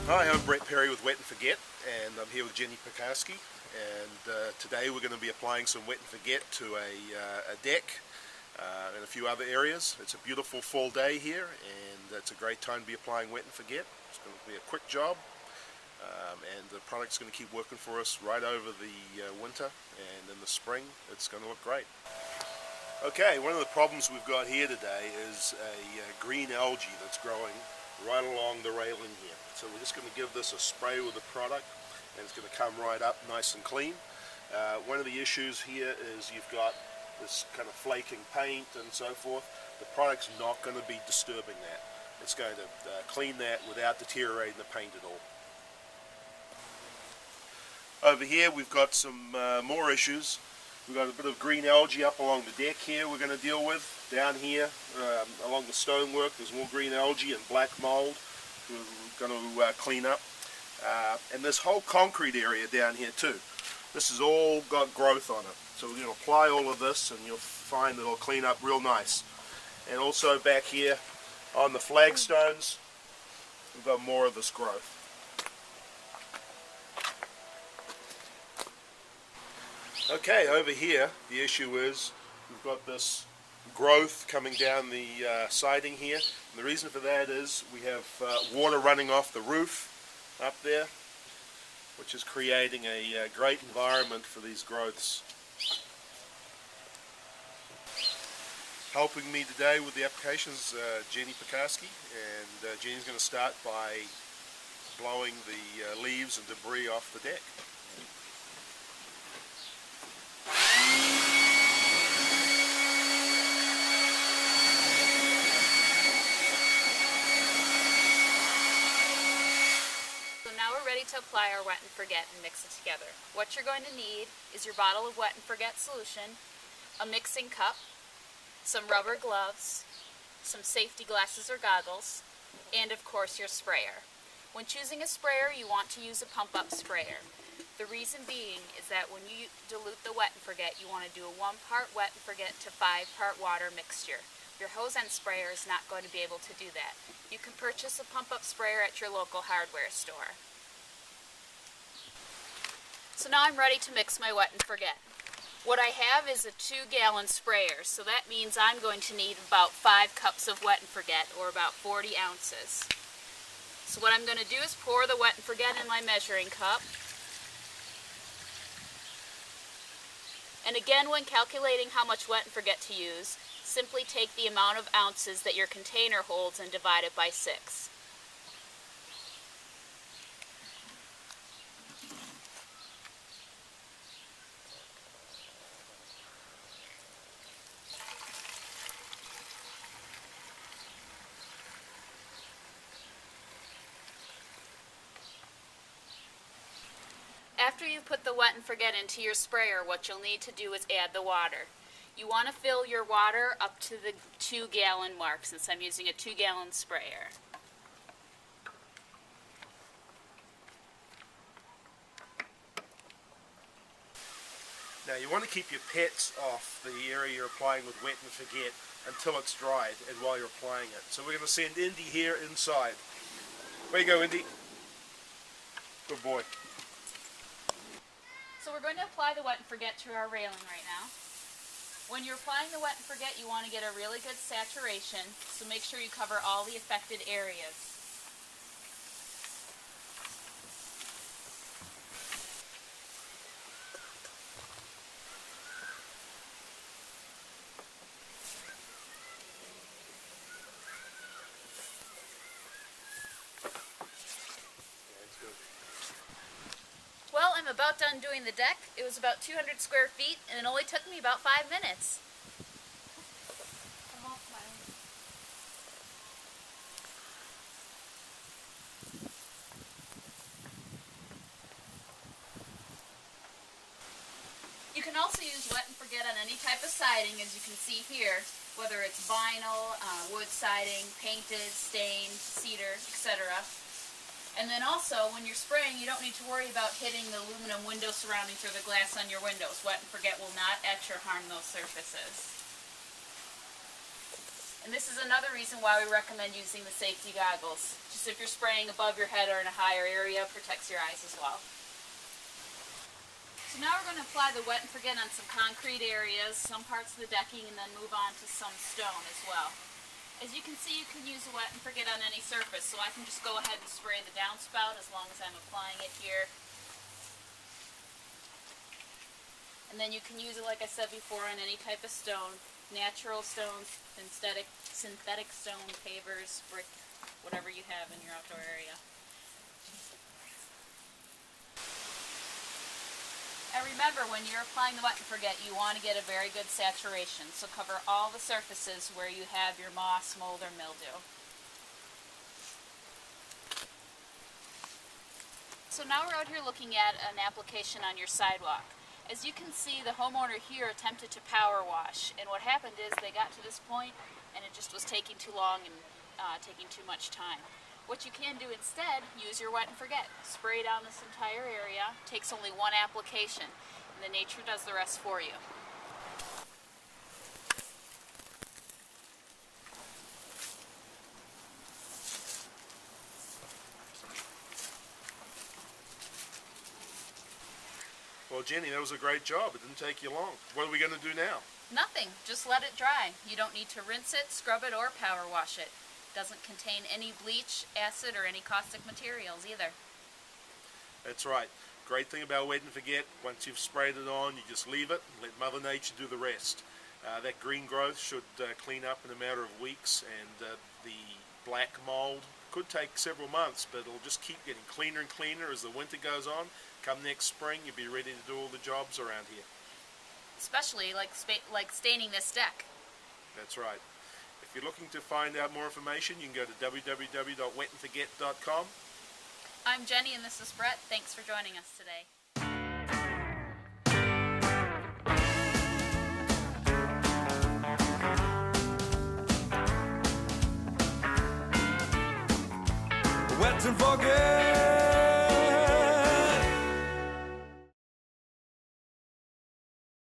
Hi, I'm Brett Perry with Wet and Forget, and I'm here with Jenny Pekarski, and today we're going to be applying some Wet and Forget to a deck and a few other areas. It's a beautiful fall day here, and it's a great time to be applying Wet and Forget. It's going to be a quick job, and the product's going to keep working for us right over the winter, and in the spring it's going to look great. Okay, one of the problems we've got here today is a green algae that's growing right along the railing here. So we're just going to give this a spray with the product, and it's going to come right up nice and clean. One of the issues here is you've got this kind of flaking paint and so forth. The product's not going to be disturbing that. It's going to clean that without deteriorating the paint at all. Over here we've got some more issues. We've got a bit of green algae up along the deck here we're going to deal with. Down here along the stonework there's more green algae and black mold we're going to clean up. And this whole concrete area down here too. This has all got growth on it. So we're going to apply all of this and you'll find that it'll clean up real nice. And also back here on the flagstones we've got more of this growth. Okay, over here the issue is we've got this growth coming down the siding here. And the reason for that is we have water running off the roof up there, which is creating a great environment for these growths. Helping me today with the applications, Jenny Pekarski, and Jenny's going to start by blowing the leaves and debris off the deck. To apply our Wet and Forget and mix it together. What you're going to need is your bottle of Wet and Forget solution, a mixing cup, some rubber gloves, some safety glasses or goggles, and of course your sprayer. When choosing a sprayer, you want to use a pump-up sprayer. The reason being is that when you dilute the Wet and Forget, you want to do a 1 part Wet and Forget to 5 part water mixture. Your hose end sprayer is not going to be able to do that. You can purchase a pump-up sprayer at your local hardware store. So now I'm ready to mix my Wet and Forget. What I have is a 2-gallon sprayer, so that means I'm going to need about 5 cups of Wet and Forget, or about 40 ounces. So what I'm going to do is pour the Wet and Forget in my measuring cup. And again, when calculating how much Wet and Forget to use, simply take the amount of ounces that your container holds and divide it by 6. After you've put the Wet and Forget into your sprayer, what you'll need to do is add the water. You want to fill your water up to the 2-gallon mark, since I'm using a 2-gallon sprayer. Now you want to keep your pets off the area you're applying with Wet and Forget until it's dried and while you're applying it. So we're going to send Indy here inside. Where you go, Indy? Good boy. So we're going to apply the Wet and Forget to our railing right now. When you're applying the Wet and Forget, you want to get a really good saturation, so make sure you cover all the affected areas. Well, I'm about done doing the deck. It was about 200 square feet, and it only took me about 5 minutes. You can also use Wet and Forget on any type of siding, as you can see here, whether it's vinyl, wood siding, painted, stained, cedar, etc. And then also, when you're spraying, you don't need to worry about hitting the aluminum window surroundings or the glass on your windows. Wet and Forget will not etch or harm those surfaces. And this is another reason why we recommend using the safety goggles. Just if you're spraying above your head or in a higher area, protects your eyes as well. So now we're going to apply the Wet and Forget on some concrete areas, some parts of the decking, and then move on to some stone as well. As you can see, you can use a Wet and Forget on any surface, so I can just go ahead and spray the downspout as long as I'm applying it here. And then you can use it, like I said before, on any type of stone. Natural stones, synthetic stone, pavers, brick, whatever you have in your outdoor area. And remember, when you're applying the Wet and Forget, you want to get a very good saturation. So cover all the surfaces where you have your moss, mold, or mildew. So now we're out here looking at an application on your sidewalk. As you can see, the homeowner here attempted to power wash, and what happened is they got to this point and it just was taking too long and taking too much time. What you can do instead, use your Wet and Forget. Spray down this entire area. Takes only one application, and then nature does the rest for you. Well, Jenny, that was a great job. It didn't take you long. What are we going to do now? Nothing. Just let it dry. You don't need to rinse it, scrub it, or power wash it. Doesn't contain any bleach, acid, or any caustic materials either. That's right. Great thing about Wet and Forget, once you've sprayed it on, you just leave it and let Mother Nature do the rest. That green growth should clean up in a matter of weeks, and the black mold could take several months, but it'll just keep getting cleaner and cleaner as the winter goes on. Come next spring, you'll be ready to do all the jobs around here. Especially like staining this deck. That's right. If you're looking to find out more information, you can go to www.wetandforget.com. I'm Jenny and this is Brett. Thanks for joining us today. Wet and Forget.